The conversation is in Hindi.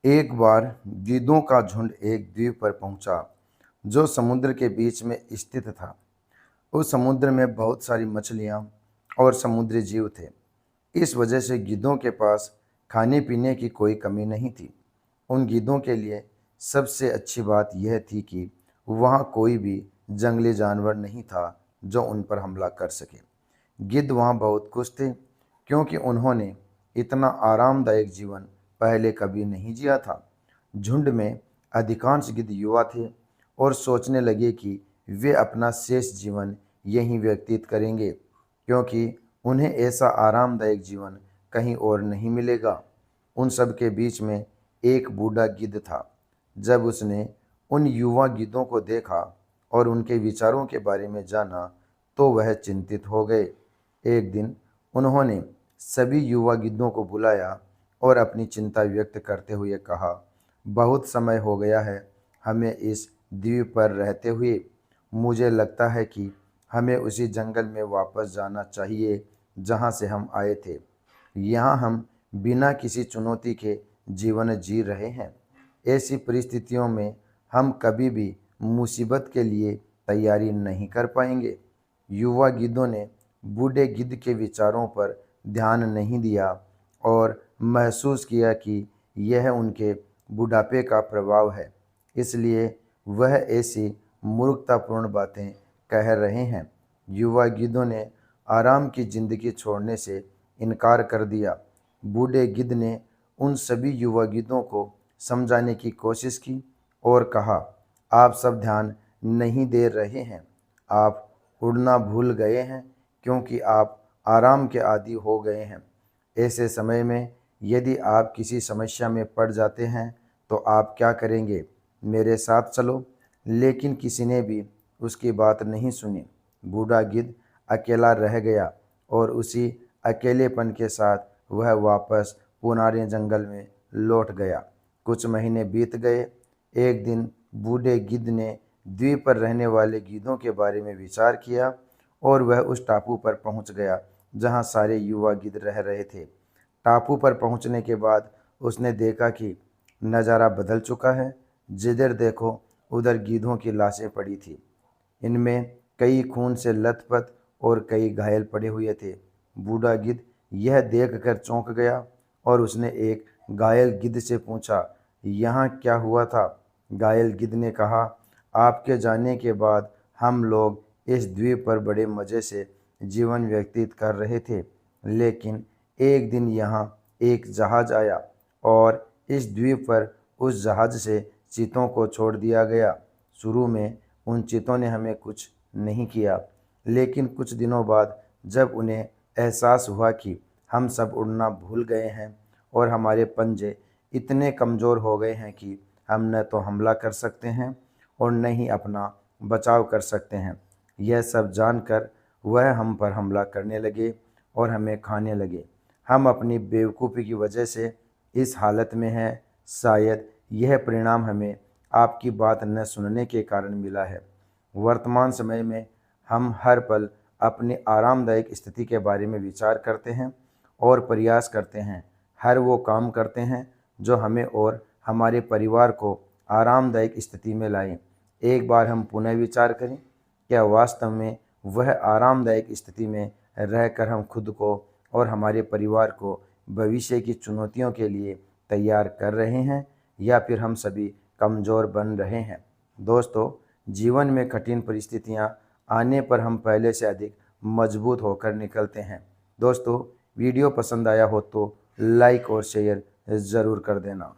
एक बार गिद्धों का झुंड एक द्वीप पर पहुंचा जो समुद्र के बीच में स्थित था। उस समुद्र में बहुत सारी मछलियां और समुद्री जीव थे। इस वजह से गिद्धों के पास खाने पीने की कोई कमी नहीं थी। उन गिद्धों के लिए सबसे अच्छी बात यह थी कि वहाँ कोई भी जंगली जानवर नहीं था जो उन पर हमला कर सके। गिद्ध वहाँ बहुत खुश थे क्योंकि उन्होंने इतना आरामदायक जीवन पहले कभी नहीं जिया था। झुंड में अधिकांश गिद्ध युवा थे और सोचने लगे कि वे अपना शेष जीवन यहीं व्यतीत करेंगे क्योंकि उन्हें ऐसा आरामदायक जीवन कहीं और नहीं मिलेगा। उन सब के बीच में एक बूढ़ा गिद्ध था। जब उसने उन युवा गिद्धों को देखा और उनके विचारों के बारे में जाना तो वह चिंतित हो गए। एक दिन उन्होंने सभी युवा गिद्धों को बुलाया और अपनी चिंता व्यक्त करते हुए कहा, बहुत समय हो गया है हमें इस द्वीप पर रहते हुए। मुझे लगता है कि हमें उसी जंगल में वापस जाना चाहिए जहाँ से हम आए थे। यहाँ हम बिना किसी चुनौती के जीवन जी रहे हैं। ऐसी परिस्थितियों में हम कभी भी मुसीबत के लिए तैयारी नहीं कर पाएंगे। युवा गिद्धों ने बूढ़े गिद्ध के विचारों पर ध्यान नहीं दिया और महसूस किया कि यह उनके बुढ़ापे का प्रभाव है, इसलिए वह ऐसी मूर्खतापूर्ण बातें कह रहे हैं। युवा गिद्धों ने आराम की जिंदगी छोड़ने से इनकार कर दिया। बूढ़े गिद्ध ने उन सभी युवा गिद्धों को समझाने की कोशिश की और कहा, आप सब ध्यान नहीं दे रहे हैं, आप उड़ना भूल गए हैं क्योंकि आप आराम के आदी हो गए हैं। ऐसे समय में यदि आप किसी समस्या में पड़ जाते हैं तो आप क्या करेंगे? मेरे साथ चलो। लेकिन किसी ने भी उसकी बात नहीं सुनी। बूढ़ा गिद्ध अकेला रह गया और उसी अकेलेपन के साथ वह वापस पुराने जंगल में लौट गया। कुछ महीने बीत गए। एक दिन बूढ़े गिद्ध ने द्वीप पर रहने वाले गिद्धों के बारे में विचार किया और वह उस टापू पर पहुंच गया जहां सारे युवा गिद्ध रह रहे थे। टापू पर पहुंचने के बाद उसने देखा कि नज़ारा बदल चुका है। जिधर देखो उधर गिद्धों की लाशें पड़ी थी। इनमें कई खून से लथपथ और कई घायल पड़े हुए थे। बूढ़ा गिद्ध यह देखकर चौंक गया और उसने एक घायल गिद्ध से पूछा, यहाँ क्या हुआ था? घायल गिद्ध ने कहा, आपके जाने के बाद हम लोग इस द्वीप पर बड़े मज़े से जीवन व्यतीत कर रहे थे, लेकिन एक दिन यहाँ एक जहाज़ आया और इस द्वीप पर उस जहाज़ से चीतों को छोड़ दिया गया। शुरू में उन चीतों ने हमें कुछ नहीं किया, लेकिन कुछ दिनों बाद जब उन्हें एहसास हुआ कि हम सब उड़ना भूल गए हैं और हमारे पंजे इतने कमज़ोर हो गए हैं कि हम न तो हमला कर सकते हैं और न ही अपना बचाव कर सकते हैं, यह सब जानकर वह हम पर हमला करने लगे और हमें खाने लगे। हम अपनी बेवकूफ़ी की वजह से इस हालत में हैं। शायद यह परिणाम हमें आपकी बात न सुनने के कारण मिला है। वर्तमान समय में हम हर पल अपनी आरामदायक स्थिति के बारे में विचार करते हैं और प्रयास करते हैं, हर वो काम करते हैं जो हमें और हमारे परिवार को आरामदायक स्थिति में लाएं। एक बार हम पुनः विचार करें, क्या वास्तव में वह आरामदायक स्थिति में रहकर हम खुद को और हमारे परिवार को भविष्य की चुनौतियों के लिए तैयार कर रहे हैं या फिर हम सभी कमज़ोर बन रहे हैं? दोस्तों, जीवन में कठिन परिस्थितियां आने पर हम पहले से अधिक मजबूत होकर निकलते हैं। दोस्तों, वीडियो पसंद आया हो तो लाइक और शेयर ज़रूर कर देना।